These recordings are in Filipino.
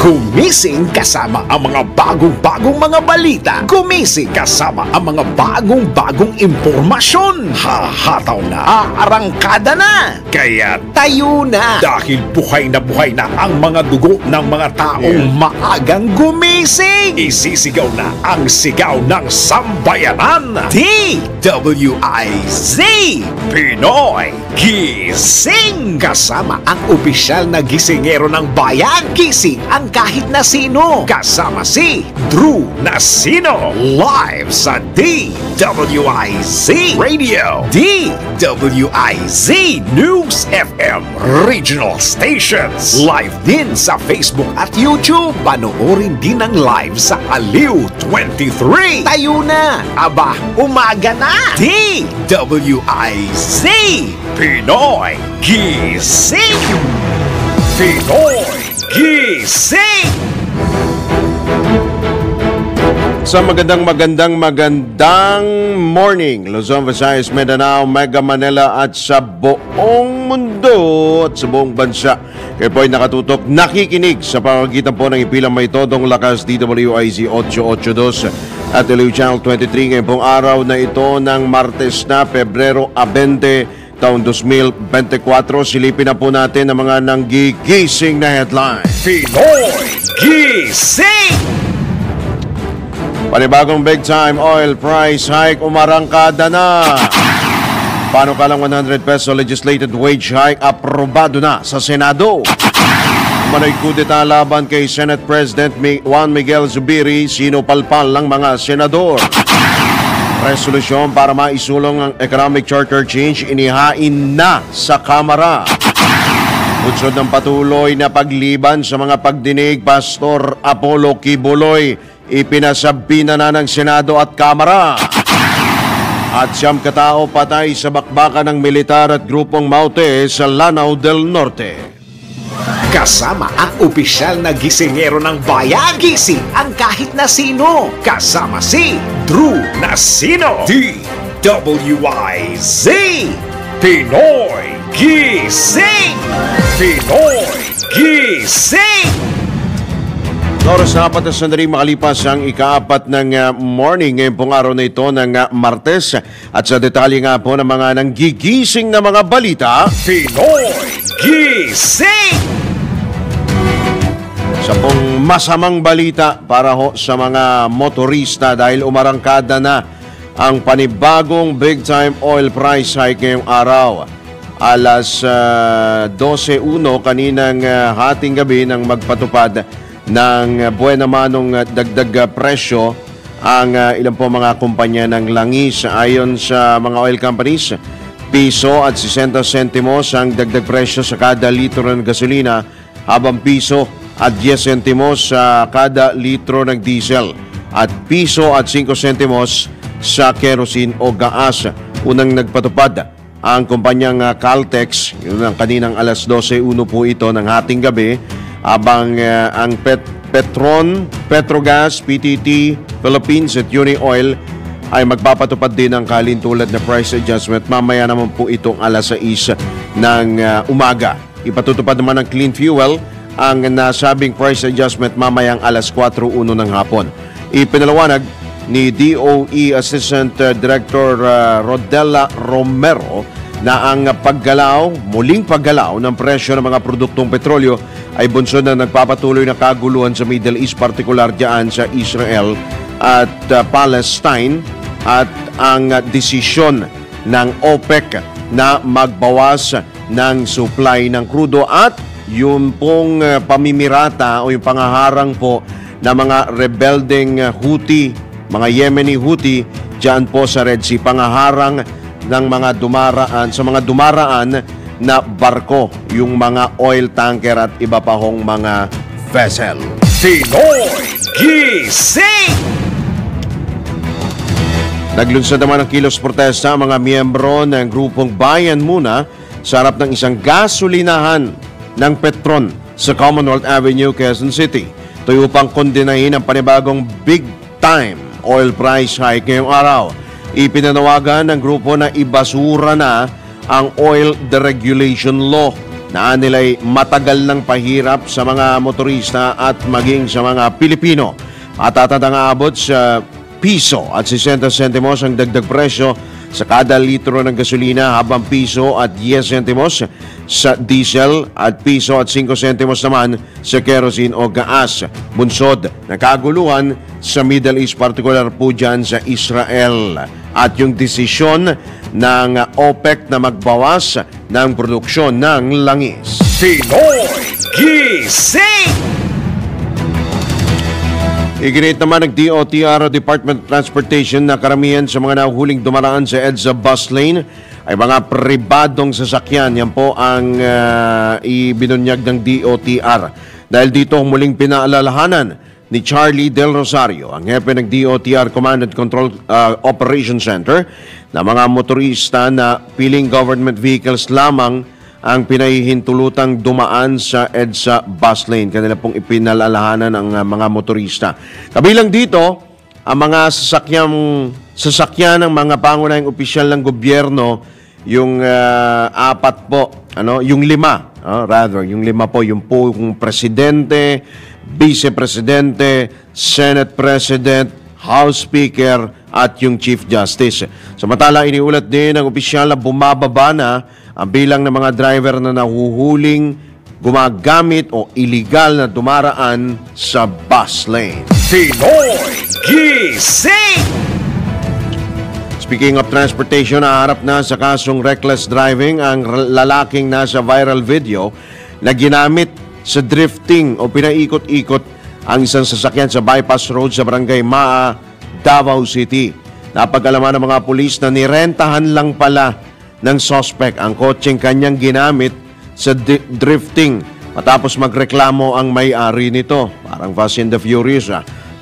Gumising kasama ang mga bagong-bagong mga balita. Gumising kasama ang mga bagong-bagong impormasyon. Hahataw na, aarangkada na. Kaya tayo na. Dahil buhay na ang mga dugo ng mga taong maagang gumising. Isisigaw na ang sigaw ng sambayanan. DWIZ Pinoy Gising. Kasama ang opisyal na gisingero ng bayan. Gising ang kahit na sino. Kasama si Drew Nasino. Live sa DWIZ Radio, DWIZ News FM Regional Stations. Live din sa Facebook at YouTube. Panoorin din ang live sa Aliw 23. Tayo na. Aba, umaga na. DWIZ Pinoy Gising. Pinoy Gising. Sa magandang morning, Luzon, Visayas, Mindanao, Mega Manila at sa buong mundo at sa buong bansa. Kayo po ay nakatutok, nakikinig sa pamamagitan po ng ipilang may todong lakas DWIZ 882 at Aliw Channel 23 ngayong pong araw na ito ng Martes na Pebrero 20, taong 2024. Silipin na po natin ang mga nanggigising na headline. Pinoy Gising. Panibagong big time oil price hike, umarangkada na. Panukalang 100 peso legislated wage hike, aprobado na sa Senado. Manoy kudeta laban kay Senate President Juan Miguel Zubiri, sinupalpal ng mga senador. Resolusyon para maisulong ang economic charter change, inihain na sa Kamara. Bunsod ng patuloy na pagliban sa mga pagdinig, Pastor Apollo Kibuloy, ipinasabi na ng Senado at Kamara. At siyam katao patay sa bakbakan ng militar at grupong Maute sa Lanao del Norte. Kasama ang opisyal na gisingero ng bayan. Gising ang kahit na sino. Kasama si Drew Nasino. DWIZ Pinoy Gising. Pinoy Gising. Oras na 4 na sandali makalipas ang ikaapat ng morning ngayong pong araw na ito ng Martes. At sa detalye nga po ng mga nanggigising na mga balita, Pinoy Gising. Sa pong masamang balita para ho sa mga motorista dahil umarangkada na ang panibagong big time oil price hike ngayong araw. Alas 12:01 kaninang hating gabi nang magpatupad ng buwan namanong dagdag presyo ang ilang po mga kumpanya ng langis. Ayon sa mga oil companies, piso at 60 sentimos ang dagdag presyo sa kada litro ng gasolina, habang piso at 10 sentimos sa kada litro ng diesel at piso at 5 sentimos sa kerosene o gaas. Unang nagpatupad ang kumpanyang Caltex, yun ang kaninang alas 12:01 po ito ng hating gabi, habang ang Petron, Petrogas, PTT, Philippines at Uni Oil ay magpapatupad din ng kalintulad na price adjustment mamaya naman po itong alas 6 ng umaga. Ipatutupad naman ng Clean Fuel ang nasabing price adjustment mamayang alas 4:01 ng hapon. Ipinalawanag ni DOE Assistant Director Rodela Romero na ang muling paggalaw ng presyo ng mga produktong petrolyo ay bunsod na nagpapatuloy na kaguluhan sa Middle East, partikular diyan sa Israel at Palestine, at ang desisyon ng OPEC na magbawas ng supply ng krudo at yung pong pamimirata o yung pangaharang po na mga rebelding Houthi, mga Yemeni Houthi diyan po sa Red Sea, pangaharang ng mga dumaraan na barko, yung mga oil tanker at iba pa hong mga vessel. Pinoy Gising. Naglunsad naman ng kilos protesta ang mga miyembro ng grupong Bayan Muna sa harap ng isang gasolinahan ng Petron sa Commonwealth Avenue, Quezon City. Ito upang kondenahin ang panibagong big time oil price hike ngayong araw. Ipinanawagan ng grupo na ibasura na ang oil deregulation law na nila'y matagal ng pahirap sa mga motorista at maging sa mga Pilipino. Matatandang aabot sa piso at 60 sentimos ang dagdag presyo sa kada litro ng gasolina, habang piso at 10 sentimos sa diesel at piso at 5 sentimos naman sa kerosene o gaas. Bunsod na kaguluhan sa Middle East, partikular po dyan sa Israel. At yung desisyon ng OPEC na magbawas ng produksyon ng langis. Pinoy Gising! Iginit naman ng DOTR o Department of Transportation na karamihan sa mga nahuhuling dumaraan sa EDSA bus lane ay mga pribadong sasakyan. Yan po ang ibinunyag ng DOTR. Dahil dito muling pinaalalahanan ni Charlie Del Rosario, ang hepe ng DOTR Command and Control Operations Center, na mga motorista na piling government vehicles lamang ang pinahihintulutang dumaan sa EDSA bus lane. Kanila pong ipinalalahanan ang mga motorista. Kabilang dito, ang mga sasakyan ng mga pangunahing opisyal ng gobyerno, yung apat po, yung lima, yung lima po, yung presidente, vice-presidente, Senate President, House Speaker, at yung Chief Justice. Samantala, iniulat din ng opisyal na bumababa na ang bilang ng mga driver na nahuhuling gumagamit o illegal na dumaraan sa bus lane. Pinoy Gising! Speaking of transportation, naharap na sa kasong reckless driving ang lalaking nasa viral video na ginamit sa drifting o pinaikot-ikot ang isang sasakyan sa bypass road sa Barangay Maa, Davao City. Napag-alaman ng mga pulis na nirentahan lang pala ng suspect ang kotseng kanyang ginamit sa drifting matapos magreklamo ang may-ari nito. Parang Fast and the Furious.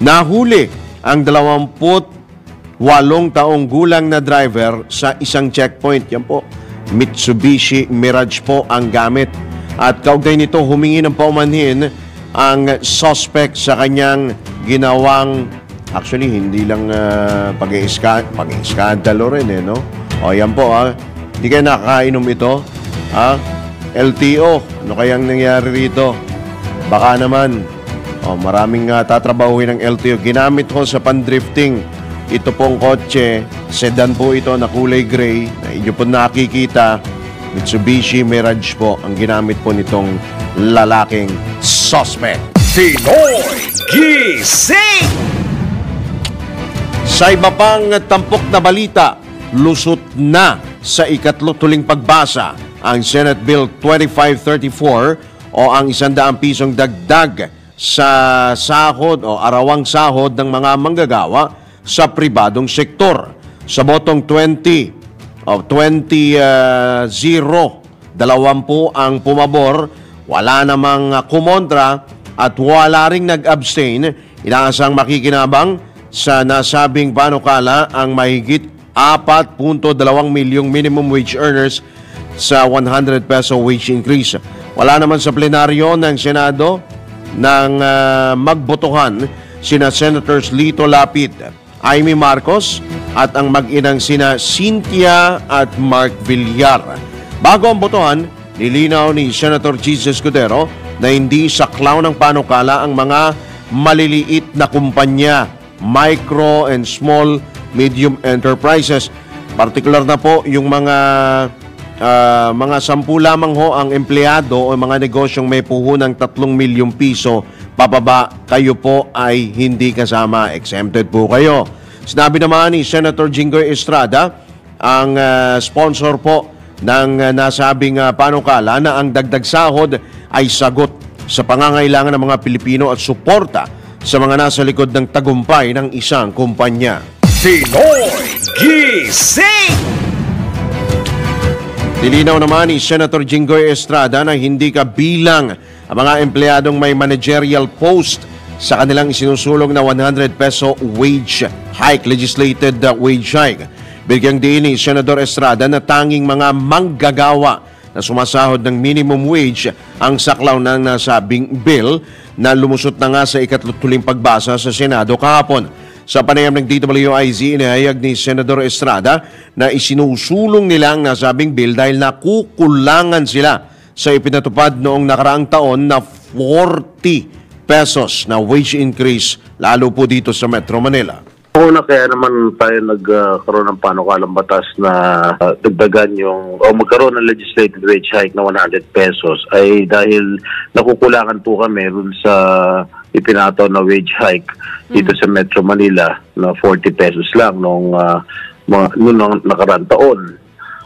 Nahuli ang 28 taong gulang na driver sa isang checkpoint. Yan po, Mitsubishi Mirage po ang gamit. At kaugnay nito, humingi ng paumanhin ang suspect sa kanyang ginawang, actually hindi lang pag-iskandalo rin no? O yan po hindi kayo nakakainom ito? LTO, ano kayang nangyari rito? Baka naman, maraming tatrabahuin ng LTO. Ginamit ko sa pandrifting. Ito pong kotse, sedan po ito na kulay gray, na inyo po nakikita, Mitsubishi Mirage po ang ginamit po nitong lalaking suspect. Pinoy Gising! Sa iba pang tampok na balita, lusot na sa ikatlo-tuling pagbasa ang Senate Bill 2534 o ang 100 pisong dagdag sa sahod o arawang sahod ng mga manggagawa sa pribadong sektor. Sa botong 20-0, 20 ang pumabor, wala namang kumontra at wala ring nag-abstain. Inaasang makikinabang sa nasabing panukala ang mahigit 4.2 milyong minimum wage earners sa 100 peso wage increase. Wala naman sa plenaryo ng Senado nang magbotohan sina Senators Lito Lapid, Amy Marcos at ang mag-inang sina Cynthia at Mark Villar. Bago ang botohan, nilinaw ni Senator Jesus Escudero na hindi saklaw ng panukala ang mga maliliit na kumpanya, micro and small medium enterprises. Partikular na po yung mga 10 lamang ho ang empleyado o mga negosyong may puhunang 3 milyong piso pababa, kayo po ay hindi kasama, exempted po kayo. Sinabi naman ni Senator Jinggoy Estrada, ang sponsor po ng nasabing panukala, na ang dagdag sahod ay sagot sa pangangailangan ng mga Pilipino at suporta sa mga nasa likod ng tagumpay ng isang kumpanya. Pinoy Gising! Nilinaw naman ni Senator Jinggoy Estrada na hindi kabilang ang mga empleyadong may managerial post sa kanilang isinusulong na 100 peso wage hike, legislated wage hike. Bigyang diin ni Senador Estrada na tanging mga manggagawa na sumasahod ng minimum wage ang saklaw ng nasabing bill na lumusot na nga sa ikatlutuling pagbasa sa Senado kahapon. Sa panayam ng DWIZ, inihayag ni Senador Estrada na isinusulong nila ang nasabing bill dahil nakukulangan sila sa ipinatupad noong nakaraang taon na 40 pesos na wage increase lalo po dito sa Metro Manila. Una, kaya naman tayo nagkaroon ng panukalang batas na dagdagan o magkaroon ng legislative wage hike na 100 pesos ay dahil nakukulangan po kami dun sa ipinataw na wage hike dito sa Metro Manila na 40 pesos lang noong nakaraang taon.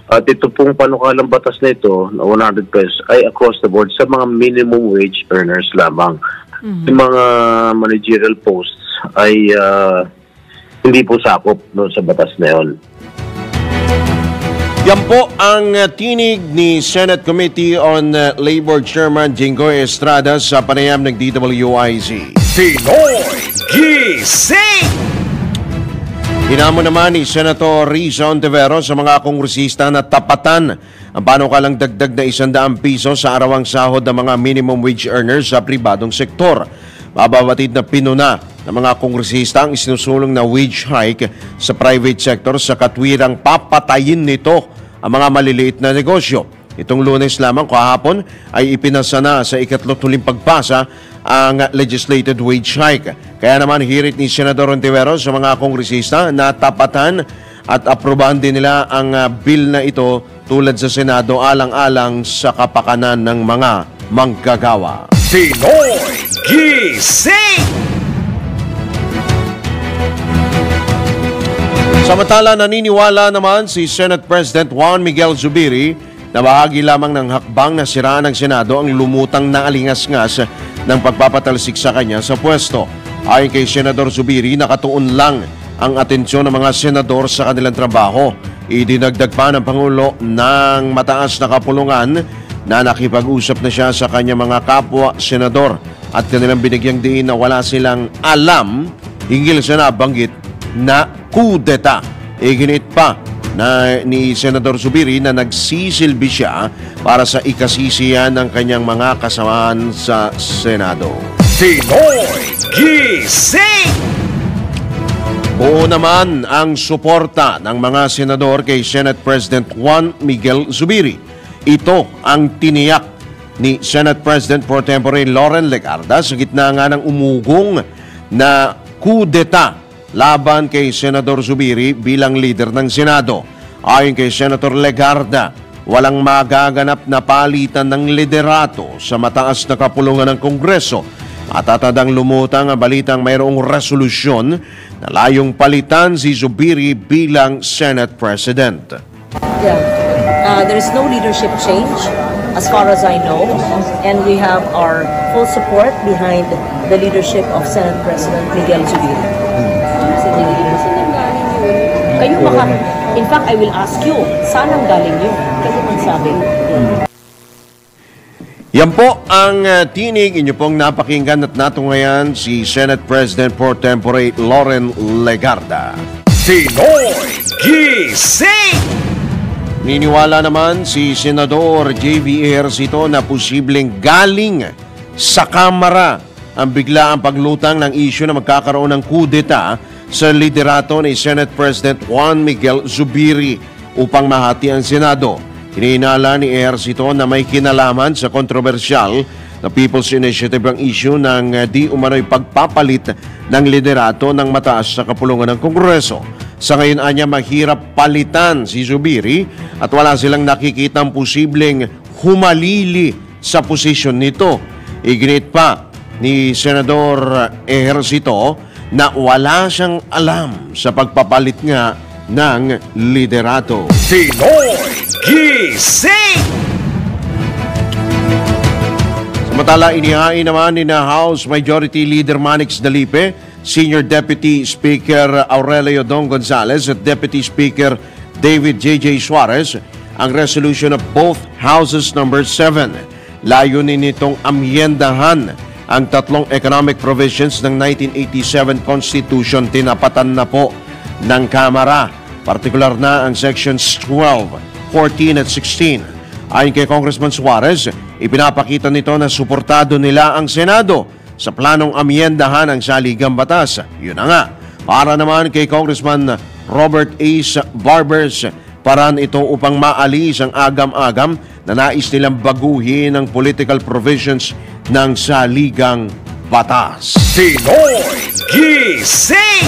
At ito pong panukalang batas na ito na 100 pesos ay across the board sa mga minimum wage earners lamang. Yung mga managerial posts ay hindi po sakop sa batas na yun. Yan po ang tinig ni Senate Committee on Labor Chairman Jinggoy Estrada sa panayam ng DWIZ. Pinoy Gising! Hinamo naman ni Senator Risa Ontivero sa mga kongresista na tapatan ang panukalang dagdag na 100 piso sa arawang sahod ng mga minimum wage earners sa pribadong sektor. Mababatid na pinuna ng mga kongresista ang isinusulong na wage hike sa private sector sa katwirang papatayin nito ang mga maliliit na negosyo. Itong Lunes lamang kahapon ay ipinasa na sa ikatlong huling pagbasa ang legislated wage hike. Kaya naman hirit ni Senador Ontivero sa mga kongresista na tapatan at aprobahan din nila ang bill na ito tulad sa Senado alang-alang sa kapakanan ng mga manggagawa. Pinoy Gising! Samantala, naniniwala naman si Senate President Juan Miguel Zubiri na bahagi lamang ng hakbang na siraan ng Senado ang lumutang na alingas-ngas ng pagpapatalsik sa kanya sa pwesto. Ayon kay Senador Zubiri, nakatuon lang ang atensyon ng mga senador sa kanilang trabaho. Idinagdag pa ng Pangulo ng mataas na kapulungan na nakipag-usap na siya sa kanyang mga kapwa-senador at kanilang binigyang diin na wala silang alam hinggil sa nabanggit na kudeta. Iginit pa na ni Senador Zubiri na nagsisilbi siya para sa ikasisiyan ng kanyang mga kasamahan sa Senado. Pinoy Gising! Buo naman ang suporta ng mga senador kay Senate President Juan Miguel Zubiri. Ito ang tiniyak ni Senate President pro tempore Loren Legarda sa gitna nga ng umugong na kudeta laban kay Senador Zubiri bilang leader ng Senado. Ayon kay Senator Legarda, walang magaganap na palitan ng liderato sa mataas na kapulungan ng Kongreso at tatadang lumutang ang balitang mayroong resolusyon na layong palitan si Zubiri bilang Senate President. There is no leadership change as far as I know, and we have our full support behind the leadership of Senate President Miguel Zubiri. Kayo in fact, I will ask you, saan ang galing yun? Kayo magsabi. Yan po ang tinig inyo pong napakinggan at natungayan si Senate President pro tempore Loren Legarda. Pinoy Gising! Niniwala naman si Senador J.V. Ejercito na posibleng galing sa Kamara ang biglaang paglutang ng isyu na magkakaroon ng kudeta sa liderato ni Senate President Juan Miguel Zubiri upang mahati ang Senado. Hininala ni Ejercito na may kinalaman sa kontrobersyal na People's Initiative ang issue ng di umano'y pagpapalit ng liderato ng mataas sa kapulungan ng Kongreso. Sa ngayon anya mahirap palitan si Zubiri at wala silang nakikitang posibleng humalili sa posisyon nito. Iginit pa ni Senador Ejercito na wala siyang alam sa pagpapalit nga ng liderato. Pinoy Gising! Samantala, inihain naman ni na House Majority Leader Manix Dalipe, Senior Deputy Speaker Aurelio Dong Gonzales at Deputy Speaker David J.J. Suarez ang resolution of both Houses number 7. Layunin nitong amyendahan ang tatlong economic provisions ng 1987 Constitution. Tinapatan na po ng Kamara, partikular na ang sections 12, 14 at 16. Ayon kay Congressman Suarez, ipinapakita nito na suportado nila ang Senado sa planong amyendahan ang saligang batas. Yun na nga, para naman kay Congressman Robert Ace Barbers, paraan ito upang maalis ang agam-agam na nais nilang baguhin ang political provisions ng saligang batas. Pinoy Gising!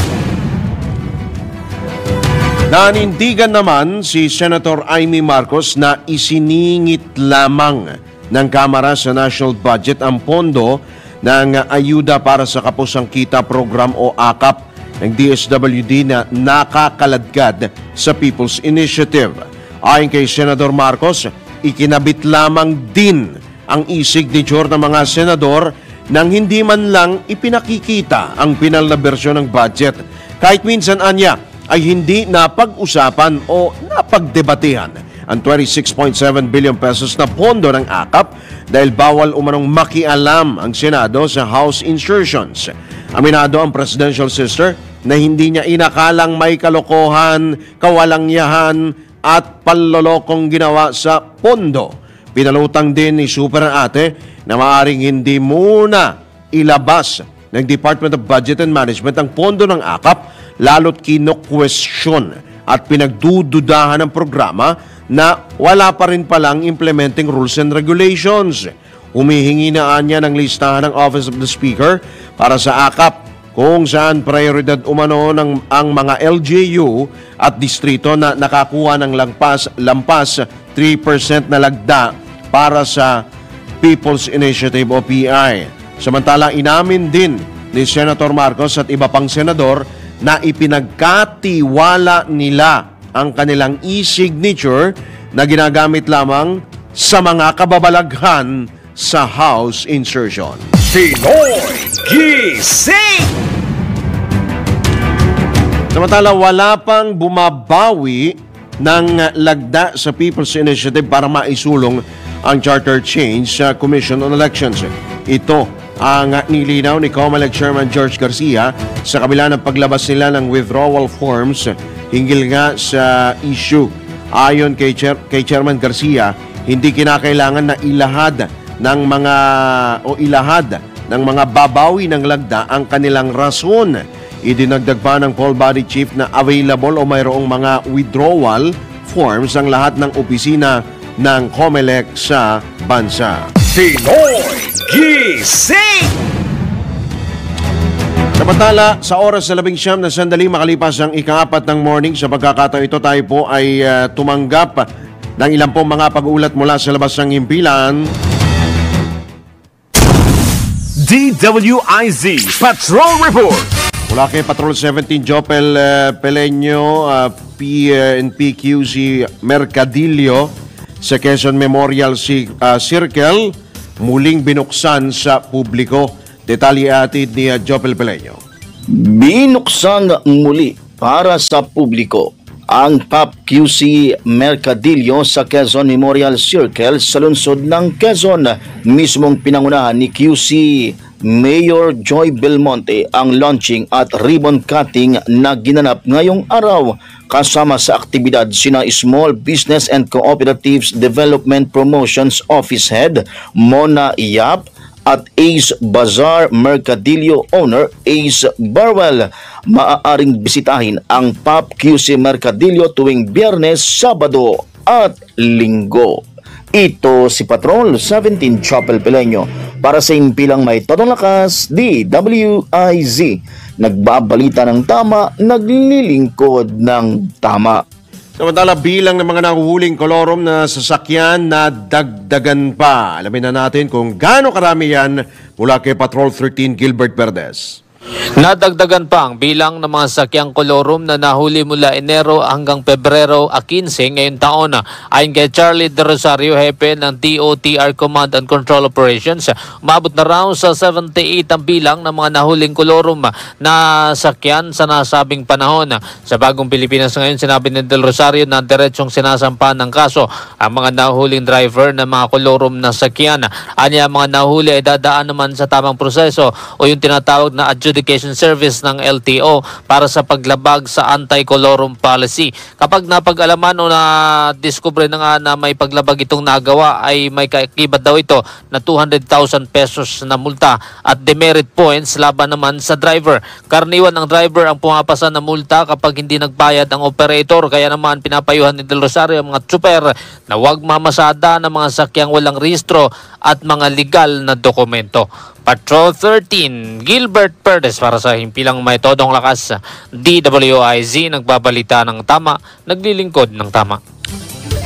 Nanindigan naman si Senator Amy Marcos na isiningit lamang ng Kamara sa national budget ang pondo ng ayuda para sa Kapusang Kita Program o AKAP ng DSWD na nakakaladkad sa People's Initiative. Ayon kay Senador Marcos, ikinabit lamang din ang e-signature ng mga senador nang hindi man lang ipinakikita ang pinal na bersyon ng budget. Kahit minsan anya ay hindi napag-usapan o napagdebatehan ang 26.7 billion pesos na pondo ng AKAP dahil bawal umanong makialam ang Senado sa House insertions. Aminado ang presidential sister na hindi niya inakalang may kalokohan, kawalangyahan at panlolokong ginawa sa pondo. Pinalutang din ni Super Ate na maaaring hindi muna ilabas ng Department of Budget and Management ang pondo ng AKAP lalo't kino-question at pinagdududahan ng programa na wala pa rin palang implementing rules and regulations. Humihingi na niya ng listahan ng Office of the Speaker para sa AKAP kung saan prioridad umano ang mga LGU at distrito na nakakuha ng lampas 3% na lagda para sa People's Initiative o PI. Samantala, inamin din ni Senator Marcos at iba pang senador na ipinagkatiwala nila ang kanilang e-signature na ginagamit lamang sa mga kababalaghan sa House insertion. Pinoy Gising! Samantala, wala pang bumabawi ng lagda sa People's Initiative para maisulong ang charter change sa Commission on Elections. Ito ang nilinaw ni COMELEC Chairman George Garcia sa kabila ng paglabas nila ng withdrawal forms hinggil nga sa issue. Ayon kay Chairman Garcia, hindi kinakailangan na ilahad ng mga babawi ng lagda ang kanilang rason. Idinagdag pa ng poll body chief na available o mayroong mga withdrawal forms ang lahat ng opisina ng COMELEC sa bansa. Pinoy Gising! Samantala, sa oras na 11 na sandali makalipas ang ika-4 ng morning, sa pagkakataon ito tayo po ay tumanggap ng ilang pong mga pag-uulat mula sa labas ng himpilan. DWIZ Patrol Report! Mula kay Patrol 17 Jopel Peleño, PNPQC Mercadillo sa Quezon Memorial Circle, muling binuksan sa publiko. Detalye atid ni Jopel Peleño. Binuksan muli para sa publiko ang PAPQC Mercadillo sa Quezon Memorial Circle sa lungsod ng Quezon. Mismong pinangunahan ni QC Mayor Joy Belmonte ang launching at ribbon cutting na ginanap ngayong araw kasama sa aktibidad sina Small Business and Cooperatives Development Promotions Office Head Mona Yap at Ace Bazaar Mercadillo owner Ace Barwell. Maaaring bisitahin ang PAPQC Mercadillo tuwing Biyernes, Sabado at Linggo. Ito si Patrol 17 Chapel Peleño para sa impilang may totong lakas, DWIZ. Nagbabalita ng tama, naglilingkod ng tama. Samantala, bilang ng mga nahuhuling kolorom na sasakyan na dagdagan pa. Alamin na natin kung gaano karami yan mula kay Patrol 13 Gilbert Verdes. Nadagdagan pa ang bilang ng mga sakyang kolorum na nahuli mula Enero hanggang Pebrero 15 ngayong taon. Ayon kay Charlie De Rosario, hepe ng DOTR Command and Control Operations, umabot na raw sa 78 ang bilang ng mga nahuling kolorum na sakyan sa nasabing panahon. Sa Bagong Pilipinas ngayon, sinabi ni De Rosario na diretsong sinasampa ng kaso ang mga nahuling driver ng mga kolorum na sakyan. Anya, mga nahuli ay dadaan naman sa tamang proseso o yung tinatawag na adjudication Communication Service ng LTO para sa paglabag sa anti-colorum policy. Kapag napag-alaman o na-discover na nga na may paglabag itong nagawa, ay may kaikibat daw ito na 200,000 pesos na multa at demerit points laban naman sa driver. Karaniwan ang driver ang pumapasa na multa kapag hindi nagbayad ang operator, kaya naman pinapayuhan ni Del Rosario ang mga tsuper na huwag mamasada ng mga sakyang walang rehistro at mga legal na dokumento. Patrol 13, Gilbert Perdes para sa Himpilang May Todong Lakas, DWIZ, nagbabalita ng tama, naglilingkod ng tama.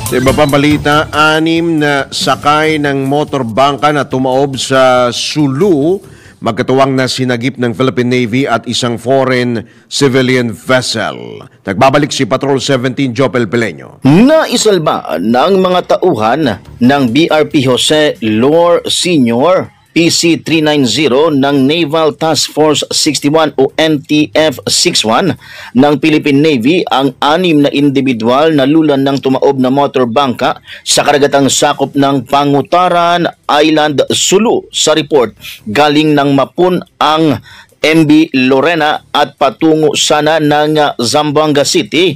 Sa iba pang balita, 6 na sakay ng motorbangka na tumaob sa Sulu, magkatuwang na sinagip ng Philippine Navy at isang foreign civilian vessel. Nagbabalik si Patrol 17, Jopel Peleño. Naisalba ng mga tauhan ng BRP Jose Lor Sr. PC-390 ng Naval Task Force 61 o NTF-61 ng Philippine Navy ang 6 na individual na lulan ng tumaob na motorbangka sa karagatang sakop ng Pangutaran Island, Sulu. Sa report, galing ng Mapun ang MB Lorena at patungo sana ng Zamboanga City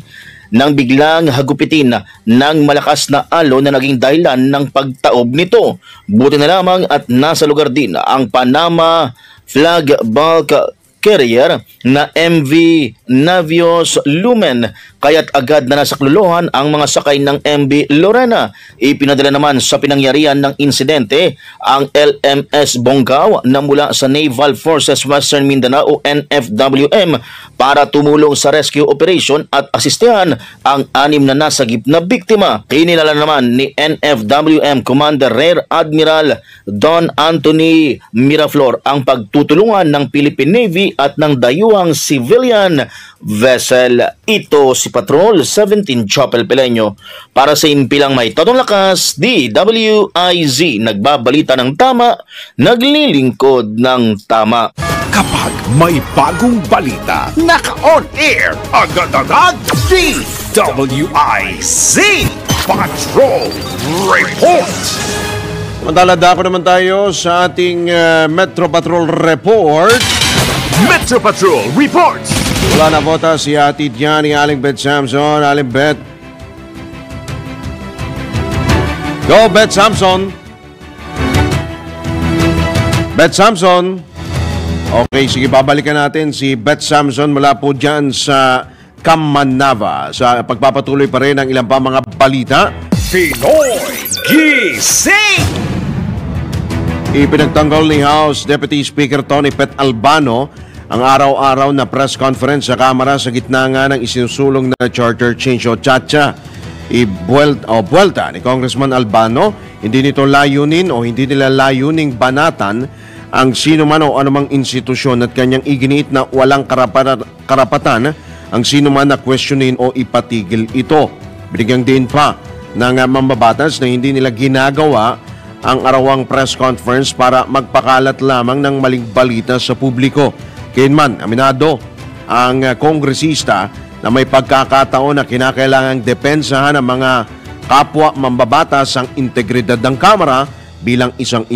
nang biglang hagupitin ng malakas na alon na naging dahilan ng pagtaob nito. Buti na lamang at nasa lugar din ang Panama Flag Bulk Carrier na MV Navios Lumen, kaya't agad na nasaklolohan ang mga sakay ng MV Lorena. Ipinadala naman sa pinangyarihan ng insidente ang LMS Bonggao na mula sa Naval Forces Western Mindanao o NFWM para tumulong sa rescue operation at asistehan ang 6 na nasagip na biktima. Kinilala naman ni NFWM Commander Rear Admiral Don Anthony Miraflor ang pagtutulungan ng Philippine Navy at ng dayuhang civilian vessel. Ito si Patrol 17, Chopel Peleño para sa Himpilang May Todong Lakas, DWIZ, nagbabalita ng tama, naglilingkod ng tama. Kapag may bagong balita, naka-on air, agad-agad, DWIZ Patrol Report. Mandalada ko naman tayo sa ating Metro Patrol Report. Metro Patrol Report. Wala na bota si Ate Diani, Aling Bet Samson. Aling Bet. Go, Bet Samson. Bet Samson. Okay, sige, babalikan natin si Bet Samson mula po dyan sa Kamanava. Sa pagpapatuloy pa rin ng ilang pa mga balita. Pinoy Gising! Ipinagtanggol ni House Deputy Speaker Tony Pet Albano ang araw-araw na press conference sa Kamara sa gitna nga ng isinusulong na charter change o chacha. Buwelta ni Congressman Albano, hindi nito layunin o hindi nila layuning banatan ang sino man o anumang institusyon at kanyang iginiit na walang karapatan ang sino man na questionin o ipatigil ito. Binigyang din pa ng mambabatas na hindi nila ginagawa ang arawang press conference para magpakalat lamang ng maling balita sa publiko. Kailanman, aminado ang kongresista na may pagkakataon na kinakailangang depensahan ng mga kapwa mambabatas ang integridad ng Kamara bilang isang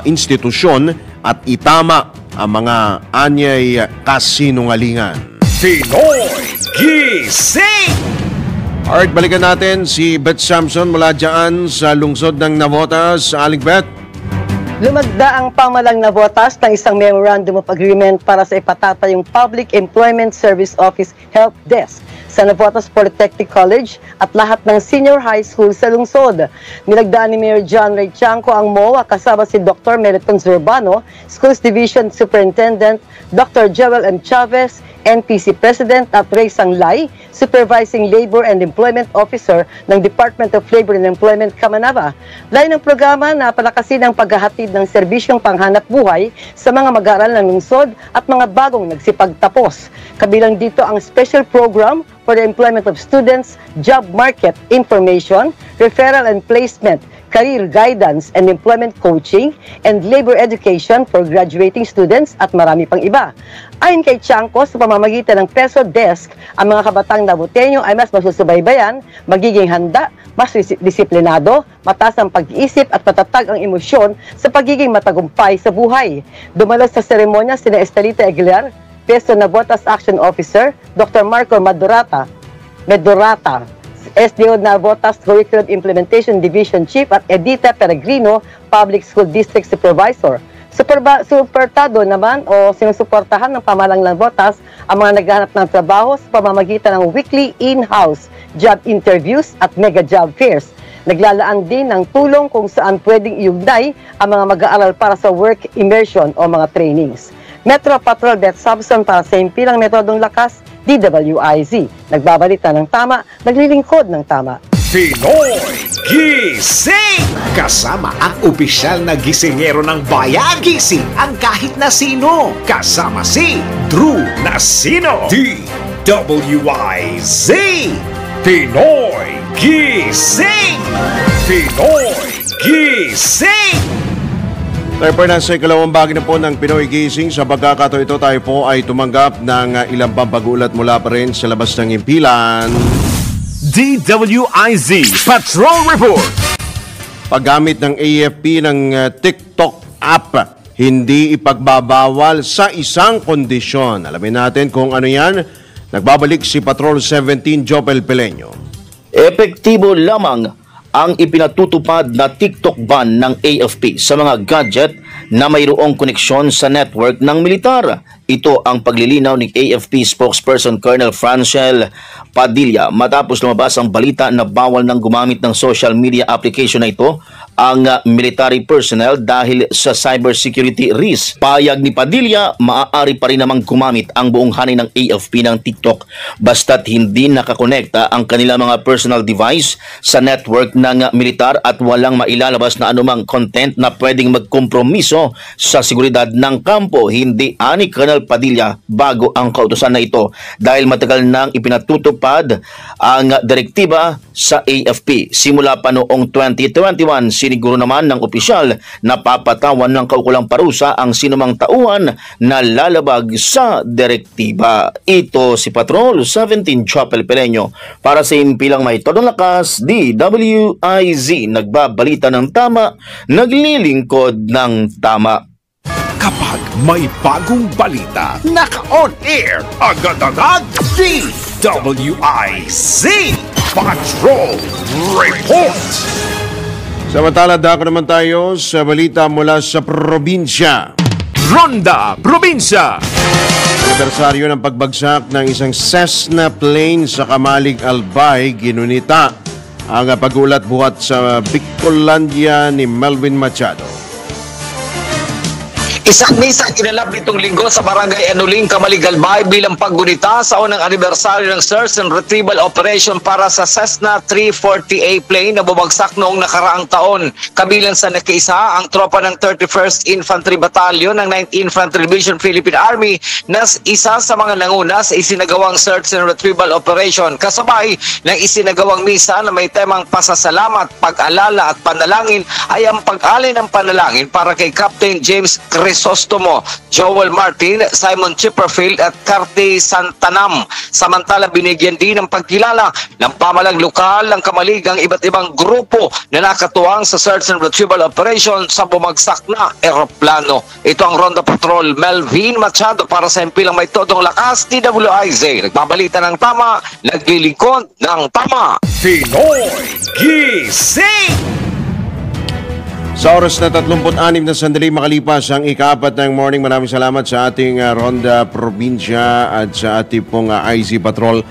institusyon at itama ang mga anyay kasinungalingan. Pinoy Gising! Alright, balikan natin si Bet Samson mula dyan sa lungsod ng Navotas. Aling Bet. Lumagda ang pamalang Navotas ng isang memorandum of agreement para sa ipatatayong Public Employment Service Office Help Desk sa Navotas Polytechnic College at lahat ng senior high school sa lungsod. Nilagdaan ni Mayor John Ray Chanco ang MOA kasama si Dr. Meriton Zurbano, Schools Division Superintendent, Dr. Joel M. Chavez, NPC President at Ray Sanglay, Supervising Labor and Employment Officer ng Department of Labor and Employment, Kamanava. Layo ng programa na palakasin ang paghahatid ng serbisyong panghanap buhay sa mga mag-aaral ng lungsod at mga bagong nagsipagtapos. Kabilang dito ang special program for the employment of students, job market information, referral and placement, career guidance and employment coaching, and labor education for graduating students at marami pang iba. Ayon kay Tiangco, sa pamamagitan ng Peso Desk, ang mga kabatang Naboteño ay mas masusubaybayan, magiging handa, mas disiplinado, mataas ang pag-iisip at matatag ang emosyon sa pagiging matagumpay sa buhay. Dumalo sa seremonya sina Estelita Aguilar, Peso Navotas Action Officer, Dr. Marco Medorata, SDO Navotas Curriculum Implementation Division Chief at Edita Peregrino, Public School District Supervisor. Suportado naman o sinusuportahan ng pamahalang Navotas ang mga naghahanap ng trabaho sa pamamagitan ng weekly in-house job interviews at mega job fairs. Naglalaan din ng tulong kung saan pwedeng iugnay ang mga mag-aaral para sa work immersion o mga trainings. Metro Patrol Death Subson para sa impilang metodong lakas, DWIZ. Nagbabalita ng tama, naglilingkod ng tama. Pinoy Gising! Kasama ang opisyal na gisingero ng bayan. Gising ang kahit na sino. Kasama si Drew Nasino. DWIZ! Pinoy Gising! Pinoy Gising! Tayo po na sa ikalawang bahagi na po ng Pinoy Gising. Sa pagkakataon ito, tayo po ay tumanggap ng ilang pampagulat mula pa rin sa labas ng impilan. DWIZ Patrol Report. Paggamit ng AFP ng TikTok app, hindi ipagbabawal sa isang kondisyon. Alamin natin kung ano yan. Nagbabalik si Patrol 17 Jopel Peleño. Epektibo lamang ang ipinatutupad na TikTok ban ng AFP sa mga gadget na mayroong koneksyon sa network ng militar. Ito ang paglilinaw ni AFP spokesperson Colonel Francel Padilla matapos lumabas ang balita na bawal nang gumamit ng social media application na ito ang military personnel dahil sa cybersecurity risk. Payag ni Padilla, maaari pa rin namang gumamit ang buong hanay ng AFP ng TikTok basta't hindi nakakonekta ang kanilang mga personal device sa network ng militar at walang mailalabas na anumang content na pwedeng magkompromiso sa seguridad ng kampo. Hindi ani Colonel Padilla bago ang kautusan na ito dahil matagal nang ipinatutupad ang direktiba sa AFP. Simula pa noong 2021, siniguro naman ng opisyal na papatawan ng kaukulang parusa ang sinumang tauhan na lalabag sa direktiba. Ito si Patrol 17 Chapel Peleño para sa impilang may todong lakas, DWIZ. Nagbabalita ng tama, naglilingkod ng tama. Kapag may bagong balita, naka-on-air agad-agad, DWIZ Patrol Report. Samantala, dako naman tayo sa balita mula sa probinsya. Ronda Probinsya. Anibersaryo ng pagbagsak ng isang Cessna plane sa Kamalig, Albay, ginunita ang pag-ulat buhat sa Bicolandia ni Melvin Machado. Isang misa kinalap nitong linggo sa Barangay Anuling, Kamalig, Albay bilang paggunita sa unang anibersaryo ng search and retrieval operation para sa Cessna 340A plane na bumagsak noong nakaraang taon. Kabilang sa nakiisa ang tropa ng 31st Infantry Battalion ng 9th Infantry Division Philippine Army na isa sa mga nanguna sa isinagawang search and retrieval operation. Kasabay ng isinagawang misa na may temang pasasalamat, pag-alala at panalangin ay ang pag-alay ng panalangin para kay Captain James Crisostomo, Joel Martin, Simon Chipperfield at Carte Santanam. Samantala, binigyan din ng pagkilala ng pamalang lokal ng Kamalig ang iba't ibang grupo na nakatuwang sa search and retrieval operation sa bumagsak na eroplano. Ito ang Ronda Patrol Melvin Machado para sa impilang may todong lakas, DWIZ. Nagbabalita ng tama, naglilingkod ng tama. Pinoy Gising! Sa oras na 36 na sandali makalipas ang ika-4 ng morning, maraming salamat sa ating Ronda Probinsya at sa ating pong IZ Patrol.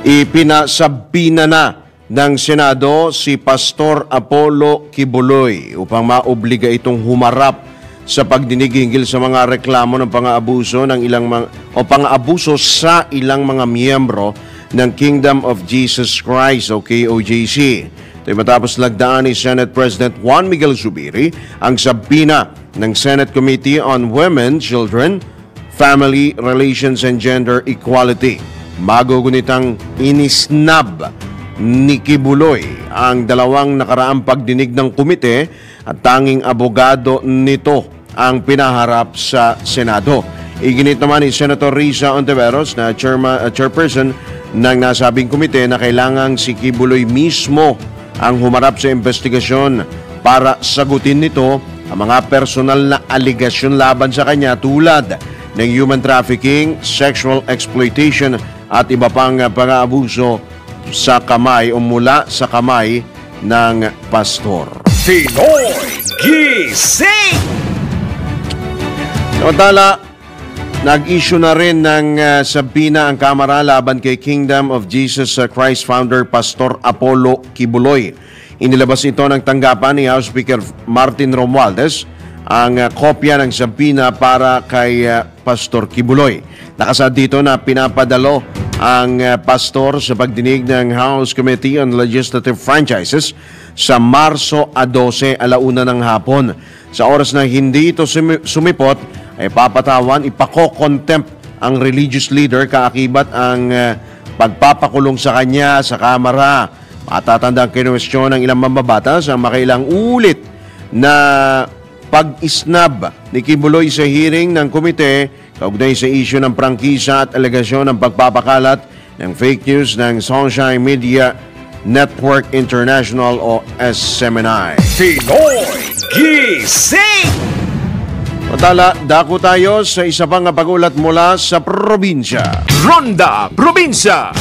Ipinasabina na ng Senado si Pastor Apollo Kibuloy upang maobliga itong humarap sa pagdinig hinggil sa mga reklamo ng pang-aabuso ng pang-aabuso sa ilang mga miyembro ng Kingdom of Jesus Christ o KOJC. Matapos lagdaan ni Senate President Juan Miguel Zubiri ang sabina ng Senate Committee on Women, Children, Family Relations and Gender Equality. Magugunitang inisnab ni Kibuloy ang dalawang nakaraang pagdinig ng komite at tanging abogado nito ang pinaharap sa Senado. Iginit naman ni Senator Risa Ontiveros na chairperson ng nasabing komite na kailangang si Kibuloy mismo ang humarap sa investigasyon para sagutin nito ang mga personal na aligasyon laban sa kanya tulad ng human trafficking, sexual exploitation at iba pang pang-aabuso sa kamay o mula sa kamay ng pastor. Pinoy Gising! Samantala, nag-issue na rin ng sabina ang Kamara laban kay Kingdom of Jesus Christ founder Pastor Apollo Kibuloy. Inilabas ito ng tanggapan ni House Speaker Martin Romualdez ang kopya ng sabina para kay Pastor Kibuloy. Nakasad dito na pinapadalo ang pastor sa pagdinig ng House Committee on Legislative Franchises sa Marso 12, 1:00 ng hapon. Sa oras na hindi ito sumipot, ay papatawan, ipako-contempt ang religious leader kaakibat ang pagpapakulong sa kanya sa Kamara. Matatandang kinwestiyon ng ilang mambabatas ang makailang ulit na pag-isnab ni Kibuloy sa hearing ng komite kaugnay sa issue ng prangkisa at alegasyon ng pagpapakalat ng fake news ng Sunshine Media Network International o SMNI. Pinoy Gising! Matala, dako tayo sa isa pang pag-ulat mula sa probinsya. Ronda Probinsya!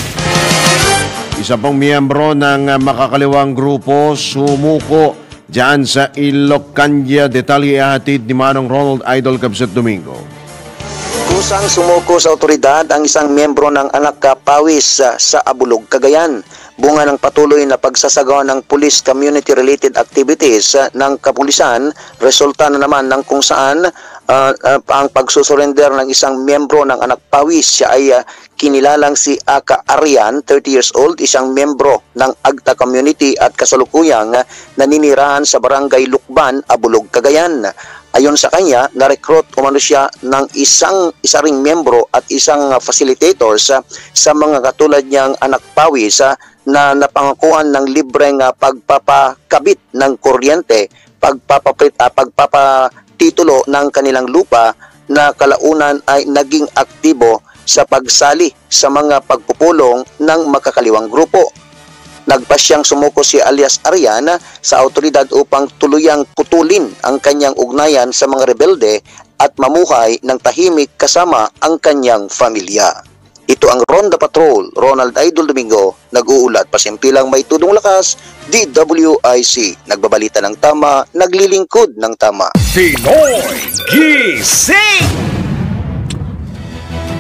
Isa pang miyembro ng makakaliwang grupo sumuko diyan sa Ilocania. Detalye ihatid ni Manong Ronald Idol Cabset Domingo. Kusang sumuko sa otoridad ang isang miyembro ng Anak Pawis sa Abulog, Cagayan. Bunga ng patuloy na pagsasagawa ng police community-related activities ng kapulisan, resulta na naman ng kung saan ang pagsusurrender ng isang miyembro ng Anak Pawis. Siya ay kinilalang si Aka Arian, 30 years old, isang miyembro ng Agta community at kasalukuyang naninirahan sa barangay Lukban, Abulog, Cagayan. Ayon sa kanya, na-recruit umano siya ng isa ring miyembro at isang facilitators sa mga katulad niyang Anak Pawis na napangakuan ng libreng pagpapakabit ng kuryente, pagpapatitulo ng kanilang lupa na kalaunan ay naging aktibo sa pagsali sa mga pagpupulong ng makakaliwang grupo. Nagpasyang sumuko si alias Ariana sa autoridad upang tuluyang putulin ang kanyang ugnayan sa mga rebelde at mamuhay ng tahimik kasama ang kanyang pamilya. Ito ang Ronda Patrol, Ronald Idol Domingo, nag-uulat, pasimpilang may tudong lakas, DWIC, nagbabalita ng tama, naglilingkod ng tama. Pinoy Gising!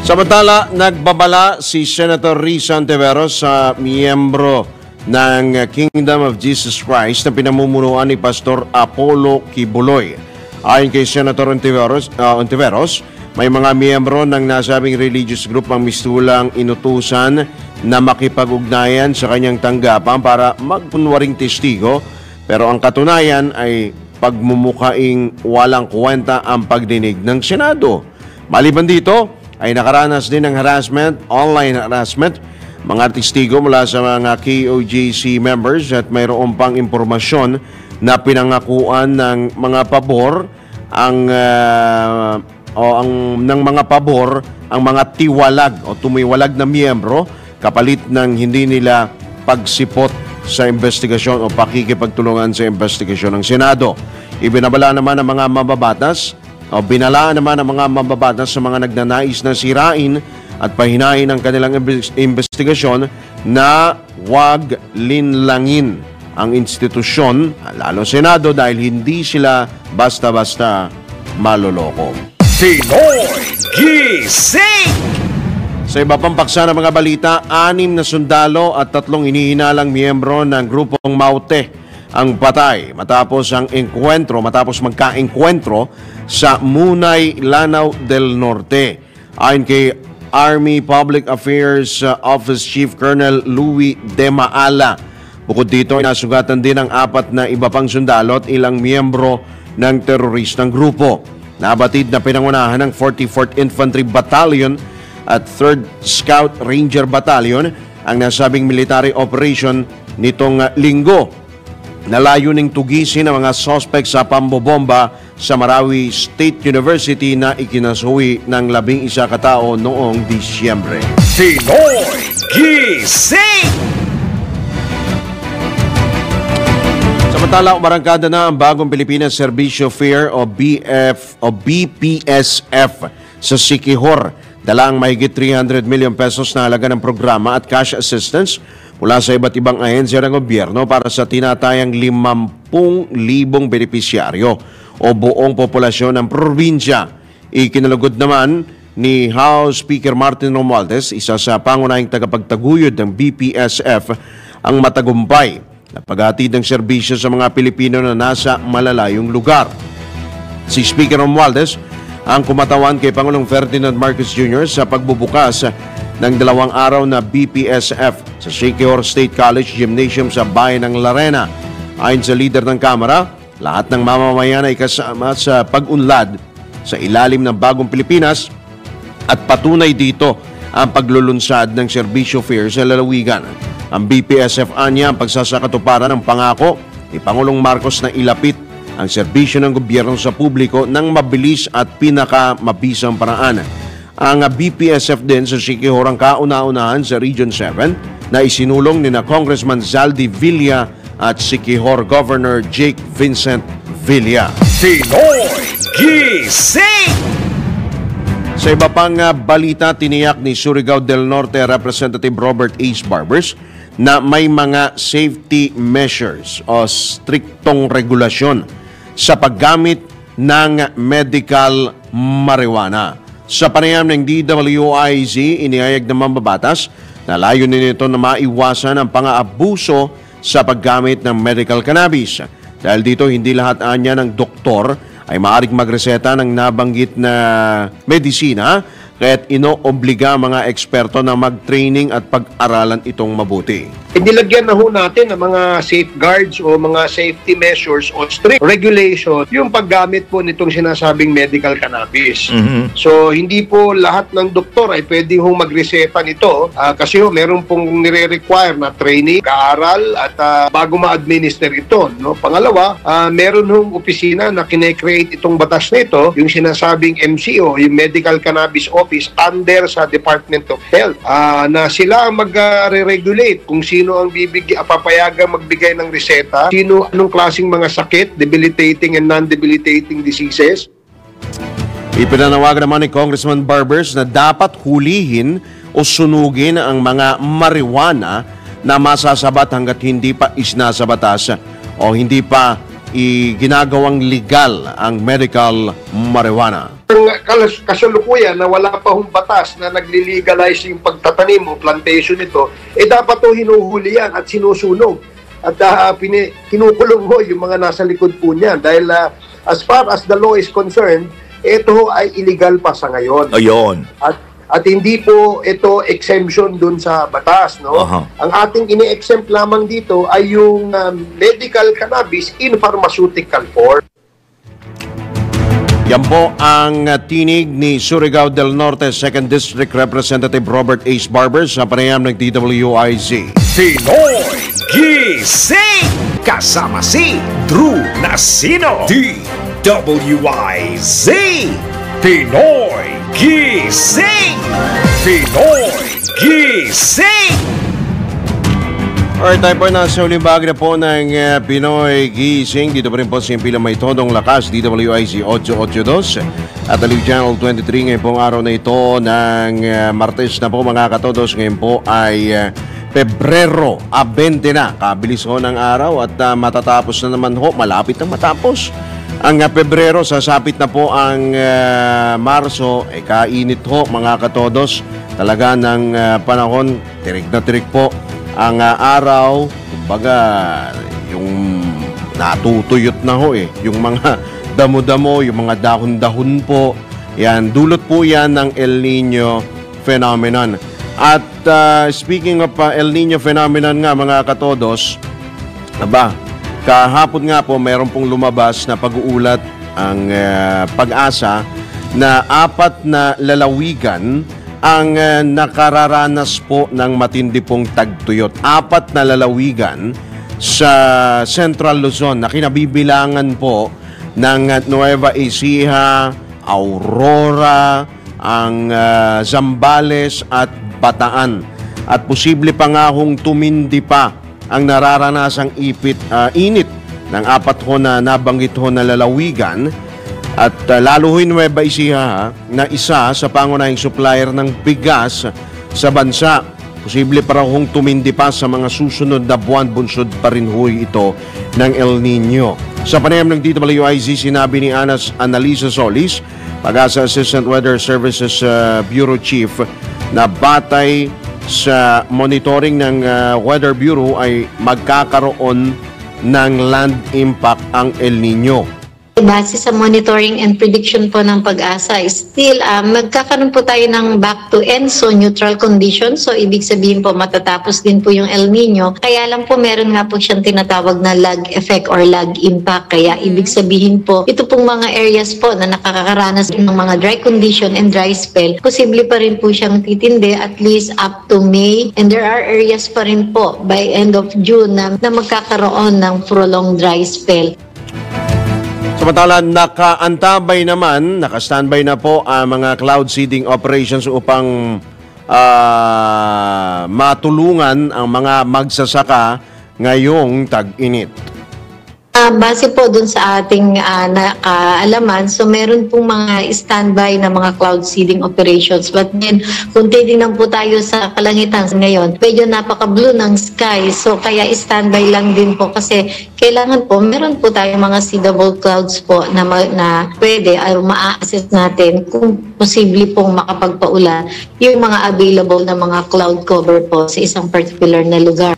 Samantala, nagbabala si Senator Risa Ontiveros sa miyembro ng Kingdom of Jesus Christ na pinamumunuan ni Pastor Apollo Kibuloy. Ayon kay Senator Ontiveros, may mga miyembro ng nasabing religious group ang mistulang inutusan na makipag-ugnayan sa kanyang tanggapan para magpunwaring testigo, pero ang katunayan ay pagmumukhaing walang kwenta ang pagdinig ng Senado. Maliban dito, ay nakaranas din ng harassment, online harassment, mga testigo mula sa mga KOJC members at mayroon pang impormasyon na pinangakuan ng mga pabor ng mga pabor ang mga tiwalag o tumiwalag na miyembro kapalit ng hindi nila pagsipot sa investigasyon o pakikipagtulungan sa investigasyon ng Senado. Ibinabala naman ng mga mambabatas o binalaan naman ng mga mambabatas sa mga nagnanais na sirain at pahinain ang kanilang investigasyon na huwag linlangin ang institusyon, lalo Senado, dahil hindi sila basta-basta maloloko. Pinoy Gising! Sa iba pang paksa ng mga balita, 6 na sundalo at 3 inihinalang miyembro ng grupong Maute ang patay matapos magka-engkwentro sa Munay, Lanao del Norte. Ayon kay Army Public Affairs Office Chief Colonel Louis De Maala, bukod dito, nasugatan din ang 4 na iba pang sundalo at ilang miyembro ng teroristang grupo. Nabatid na pinangunahan ng 44th Infantry Battalion at 3rd Scout Ranger Battalion ang nasabing military operation nitong linggo na layuning tugisin ang mga suspect sa pambobomba sa Marawi State University na ikinasuhi ng 11 katao noong Disyembre. Pinoy Gising! Samantala, umarangkada na ang bagong Pilipinas Servicio Fair o BPSF sa Siquijor. Dala ang mahigit 300 million pesos na halaga ng programa at cash assistance mula sa iba't ibang ahensya ng gobyerno para sa tinatayang 50,000 benepisyaryo o buong populasyon ng probinsya. Ikinalugod naman ni House Speaker Martin Romualdez, isa sa pangunahing tagapagtaguyod ng BPSF, ang matagumpay na paghatid ng serbisyo sa mga Pilipino na nasa malalayong lugar. Si Speaker Romualdez ang kumatawan kay Pangulong Ferdinand Marcos Jr. sa pagbubukas ng 2 araw na BPSF sa Siquijor State College Gymnasium sa bayan ng Larena. Ayon sa leader ng Kamara, lahat ng mamamayan ay kasama sa pag-unlad sa ilalim ng bagong Pilipinas at patunay dito ang paglulunsad ng serbisyo fair sa lalawigan. Ang BPSF anya ang pagsasakatuparan ng pangako ni Pangulong Marcos na ilapit ang serbisyo ng gobyerno sa publiko ng mabilis at pinakamabisang paraan. Ang BPSF din sa Siquijor ang kauna-unahan sa Region 7 na isinulong ni na Congressman Zaldi Villa at Siquijor Governor Jake Vincent Villa. Pinoy Gising! Sa iba pang balita, tiniyak ni Surigao del Norte Representative Robert Ace Barbers na may mga safety measures o striktong regulasyon sa paggamit ng medical marijuana. Sa panayam ng DWIZ, inihayag ng mambabatas na layunin nito na maiwasan ang pang-aabuso sa paggamit ng medical cannabis. Dahil dito, hindi lahat anya ng doktor ay maaaring magreseta ng nabanggit na medisina, kaya't inoobliga mga eksperto na mag-training at pag-aralan itong mabuti. Nilagyan na ho natin ng mga safeguards o mga safety measures o strict regulation yung paggamit po nitong sinasabing medical cannabis. So, hindi po lahat ng doktor ay pwedeng hong magreseta nito kasi ho, meron pong nire-require na training, kaaral at bago ma-administer ito. No? Pangalawa, meron hong opisina na kine-create itong batas nito, yung sinasabing MCO, yung Medical Cannabis Office under sa Department of Health, na sila ang mag-regulate kung sino ang papayagang magbigay ng reseta, anong klaseng mga sakit, debilitating and non-debilitating diseases. Ipinanawagan naman ni Congressman Barbers na dapat hulihin o sunugin ang mga marijuana na masasabat hanggat hindi pa isna sa batas o hindi pa ginagawang legal ang medical marijuana. Kasalukuyan na wala pa hong batas na nagli-legalize yung pagtatanim o plantation nito, dapat to hinuhuli yan at sinusunog. At kinukulong ho yung mga nasa likod po niyan. Dahil as far as the law is concerned, ito ay illegal pa sa ngayon. Ayun. At hindi po ito exemption dun sa batas, no? Ang ating ini-exempt lamang dito ay yung medical cannabis in pharmaceutical form. Yan po ang tinig ni Surigao del Norte 2nd District Representative Robert Ace Barbers sa panayam ng DWIZ. Pinoy Gising! Kasama si Drew Nasino. DWIZ! Pinoy Gising! Pinoy Gising! Alright, tayo po nasa uling bahagi na po ng Pinoy Gising. Dito pa rin po simpilang may todong lakas, DWIZ 882 at Aliw Channel 23 ngayon pong araw na ito ng Martes na po mga katodos. Ngayon po ay Pebrero 20 na. Kabilis ho ng araw at matatapos na naman ho, malapit na matapos. Ang Pebrero, sasapit na po ang Marso, kainit ho mga katodos. Talaga ng panahon, tirik na tirik po ang araw, kumbaga yung natutuyot na ho yung mga damo-damo, yung mga dahon-dahon po, yan, dulot po yan ng El Nino phenomenon. At speaking of El Nino phenomenon nga mga katodos, kahapon nga po mayroon pong lumabas na pag-uulat ang Pag-asa na 4 na lalawigan ang nakararanas po ng matindi pong tagtuyot. 4 na lalawigan sa Central Luzon na kinabibilangan po ng Nueva Ecija, Aurora, ang Zambales at Bataan. At posible pa nga hong tumindi pa ang nararanasang init ng 4 na nabanggit ho na lalawigan. At lalo ho'y Nueva Ecija na isa sa pangunahing supplier ng bigas sa bansa. Posible pa raw hong tumindi pa sa mga susunod na buwan, bunsod pa rin ho'y ito ng El Nino. Sa panayam ng DWIZ, sinabi ni Annalisa Solis, Pag-asa Assistant Weather Services Bureau Chief, na batay sa monitoring ng Weather Bureau ay magkakaroon ng land impact ang El Nino. Base sa monitoring and prediction po ng Pag-asa, still magkakaroon po tayo ng back to ENSO neutral condition. So ibig sabihin po matatapos din po yung El Nino. Kaya lang po meron nga po siyang tinatawag na lag effect or lag impact. Kaya ibig sabihin po ito pong mga areas po na nakakaranas ng mga dry condition and dry spell, posible pa rin po siyang titindi at least up to May. And there are areas pa rin po by end of June na magkakaroon ng prolonged dry spell. Samantala, naka-standby na po ang mga cloud seeding operations upang matulungan ang mga magsasaka ngayong tag-init. Base po dun sa ating nakaalaman, so meron pong mga standby na mga cloud seeding operations. But then, kung titignan po tayo sa kalangitan ngayon, medyo napaka-blue ng sky. So kaya standby lang din po kasi kailangan po, meron po tayong mga seedable clouds po na pwede ay ma-assess natin kung posible pong makapagpaulan yung mga available na mga cloud cover po sa isang particular na lugar.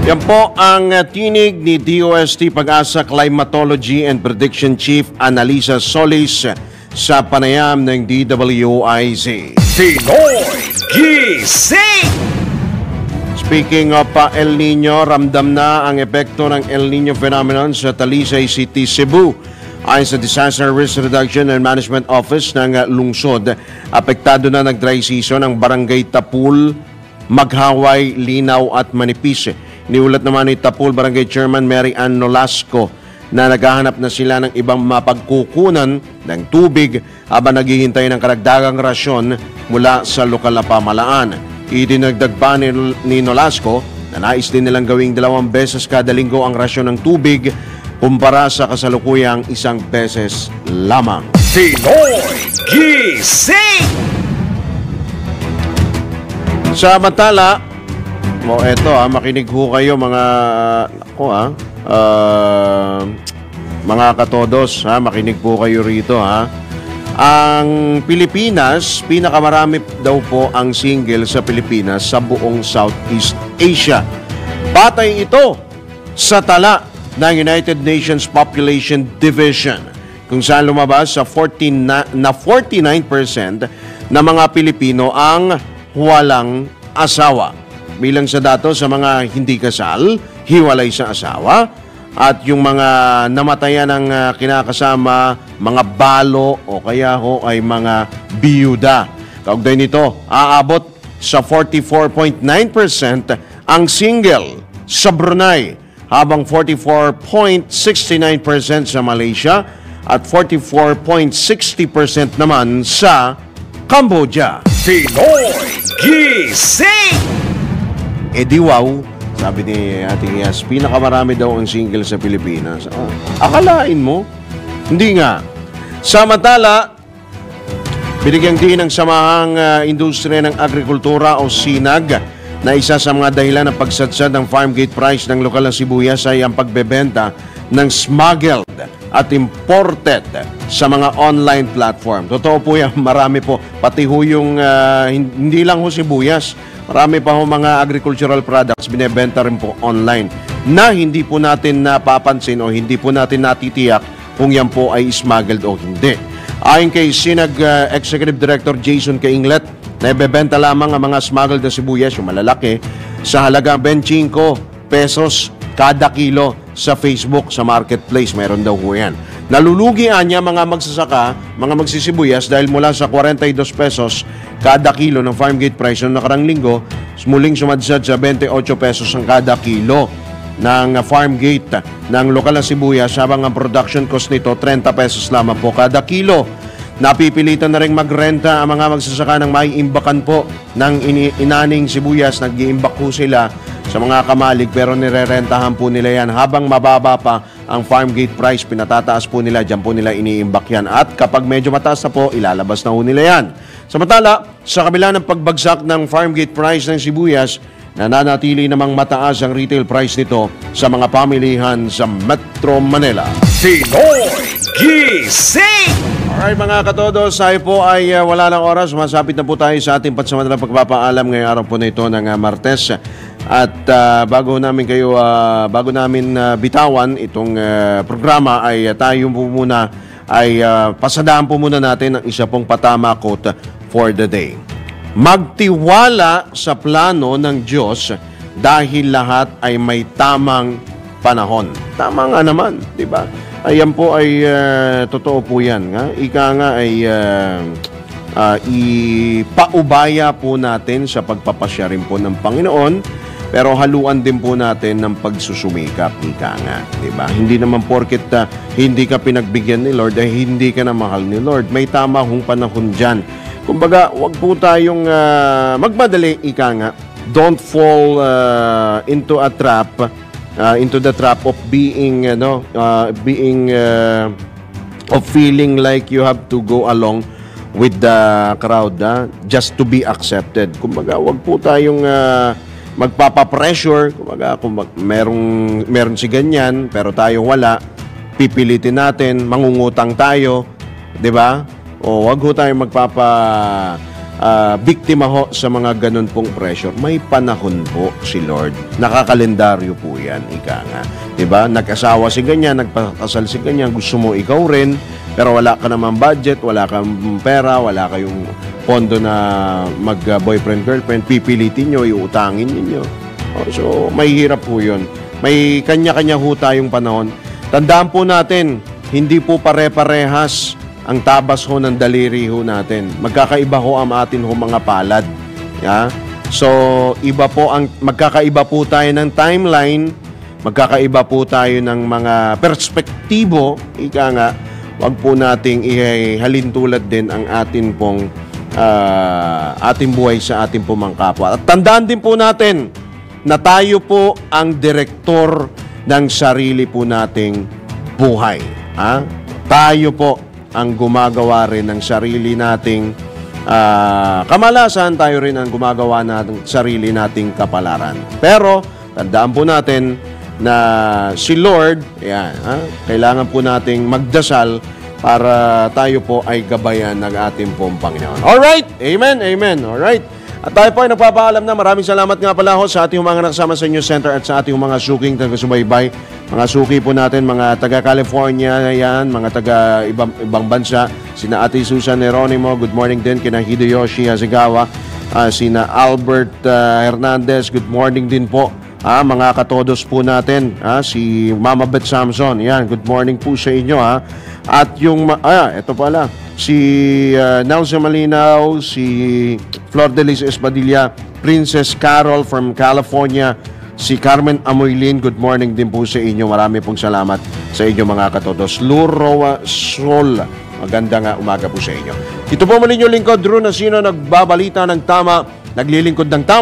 Yan po ang tinig ni DOST Pag-asa Climatology and Prediction Chief Annalisa Solis sa panayam ng DWIZ. Pinoy Gising! Speaking of El Nino, ramdam na ang epekto ng El Nino phenomenon sa Talisay City, Cebu. Ayon sa Disaster Risk Reduction and Management Office ng lungsod, apektado na nag-dry season ang Barangay Tapul, Maghaway, Linaw at Manipis. Niulat naman ni Tapul Barangay Chairman Mary Ann Nolasco na naghahanap na sila ng ibang mapagkukunan ng tubig habang naghihintay ng karagdagang rasyon mula sa lokal na pamahalaan. Idinagdag pa ni Nolasco na nais din nilang gawing 2 beses kada linggo ang rasyon ng tubig kumpara sa kasalukuyang 1 beses lamang. Pinoy Gising! Samantala, eto makinig ho kayo mga mga katodos, makinig po kayo rito Ang Pilipinas, pinakamarami daw po ang single sa Pilipinas sa buong Southeast Asia. Batay ito sa tala ng United Nations Population Division, kung saan lumabas sa 49% na mga Pilipino ang walang asawa. Bilang sa datos sa mga hindi kasal, hiwalay sa asawa, at yung mga namatayan ng kinakasama, mga balo o kaya ho ay mga biyuda. Kaugnay nito, aabot sa 44.9% ang single sa Brunei, habang 44.69% sa Malaysia at 44.60% naman sa Cambodia. Pinoy Gising! Wow, sabi ni ating Yas, pinakamarami daw ang single sa Pilipinas. Akalain mo? Hindi nga. Samantala, binigyang din ng Samahang Industriya ng Agrikultura o SINAG na isa sa mga dahilan ng pagsadsad ng farm gate price ng lokal na sibuyas ay ang pagbebenta ng smuggled at imported sa mga online platform. Totoo po yan, marami po. Pati ho yung hindi lang ho sibuyas, marami pa ho mga agricultural products binebenta rin po online na hindi po natin napapansin o hindi po natin natitiyak kung yan po ay smuggled o hindi. Ayon kay SINAG Executive Director Jason Kainglet, naibebenta lamang ang mga smuggled na sibuyas, yung malalaki, sa halagang 25 pesos kada kilo sa Facebook, sa marketplace. Meron daw ho yan. Nalulugi niya mga magsasaka, mga magsisibuyas dahil mula sa 42 pesos kada kilo ng farm gate price noong nakarang linggo, muling sumadsad sa 28 pesos ang kada kilo ng farm gate ng lokal na sibuyas, habang ang production cost nito 30 pesos lamang po kada kilo. Napipilitan na rin magrenta ang mga magsasaka ng maiimbakan po ng inaning sibuyas. Nag-iimbak po sila sa mga kamalig pero nirerentahan po nila yan habang mababa pa ang farm gate price. Pinatataas po nila, dyan po nila iniimbak yan. At kapag medyo mataas na po, ilalabas na po nila yan. Samantala, sa kabila ng pagbagsak ng farm gate price ng sibuyas, nananatili namang mataas ang retail price nito sa mga pamilihan sa Metro Manila. Pinoy Gising! Alright mga katodos, tayo po ay wala lang oras. Masapit na po tayo sa ating pansamantalang pagpapaalam ngayong araw po na ito ng Martes. At bago namin bitawan itong programa ay tayo po muna ay pasadaan po muna natin ang isa pong patama quote for the day. Magtiwala sa plano ng Diyos dahil lahat ay may tamang panahon. Tama nga naman, di ba? Ayan po ay totoo po yan. Ika nga ay ipaubaya po natin sa pagpapasya rin po ng Panginoon, pero haluan din po natin ng pagsusumikap, ika nga. Diba? Hindi naman porket hindi ka pinagbigyan ni Lord ay hindi ka na mahal ni Lord. May tama hong panahon dyan. Kumbaga, wag po tayong magmadali, ika nga. Don't fall into a trap, into the trap of being of feeling like you have to go along with the crowd just to be accepted. Kumbaga, wag po tayong magpapa-pressure. Kumbaga, kung meron si ganyan pero tayo wala, pipilitin natin, mangungutang tayo, 'di ba? O wag ho tayong biktima ho sa mga ganun pong pressure. May panahon po si Lord. Nakakalendaryo po yan, ika nga. Diba? Nag-asawa si ganyan, nagpakasal si ganyan, gusto mo ikaw rin, pero wala ka naman budget, wala kang pera, wala kayong pondo na mag-boyfriend-girlfriend, pipilitin nyo, iutangin ninyo. So, may hirap po yun. May kanya-kanya ho tayong panahon. Tandaan po natin, hindi po pare-parehas ang tabas ho ng daliri ho natin. Magkakaiba ho ang atin ho mga palad. Yeah? So, magkakaiba po tayo ng timeline, magkakaiba po tayo ng mga perspektibo, ika nga, wag po nating ihalin tulad din ang atin pong ating buhay sa ating pong mga kapwa. At tandaan din po natin na tayo po ang direktor ng sarili po nating buhay. Tayo po ang gumagawa rin ng sarili nating kamalasan, tayo rin ang gumagawa ng sarili nating kapalaran. Pero, tandaan po natin na si Lord, kailangan po nating magdasal para tayo po ay gabayan ng ating pong Panginoon. Alright? Amen, amen. Alright? At tayo po ay nagpapaalam na. Maraming salamat nga pala ho sa ating mga nakasama sa News Center at sa ating mga suking taga-subaybay. Mga suki po natin, mga taga-California yan, mga taga-ibang bansa. Sina Ate Susan Neronimo, good morning din. Kina Hideyoshi Hasegawa, sina Albert Hernandez, good morning din po. Mga katodos po natin, si Mama Beth Samson, yan, good morning po sa inyo. At yung, ito pala, si Nelson Malinaw, si Flor de Lis Espadilla, Princess Carol from California, si Carmen Amoylin, good morning din po sa inyo. Marami pong salamat sa inyo mga katodos. Luroa Sol, magandang umaga po sa inyo. Ito po muli yung lingkod, Drew Nasino, nagbabalita ng tama, naglilingkod ng tama.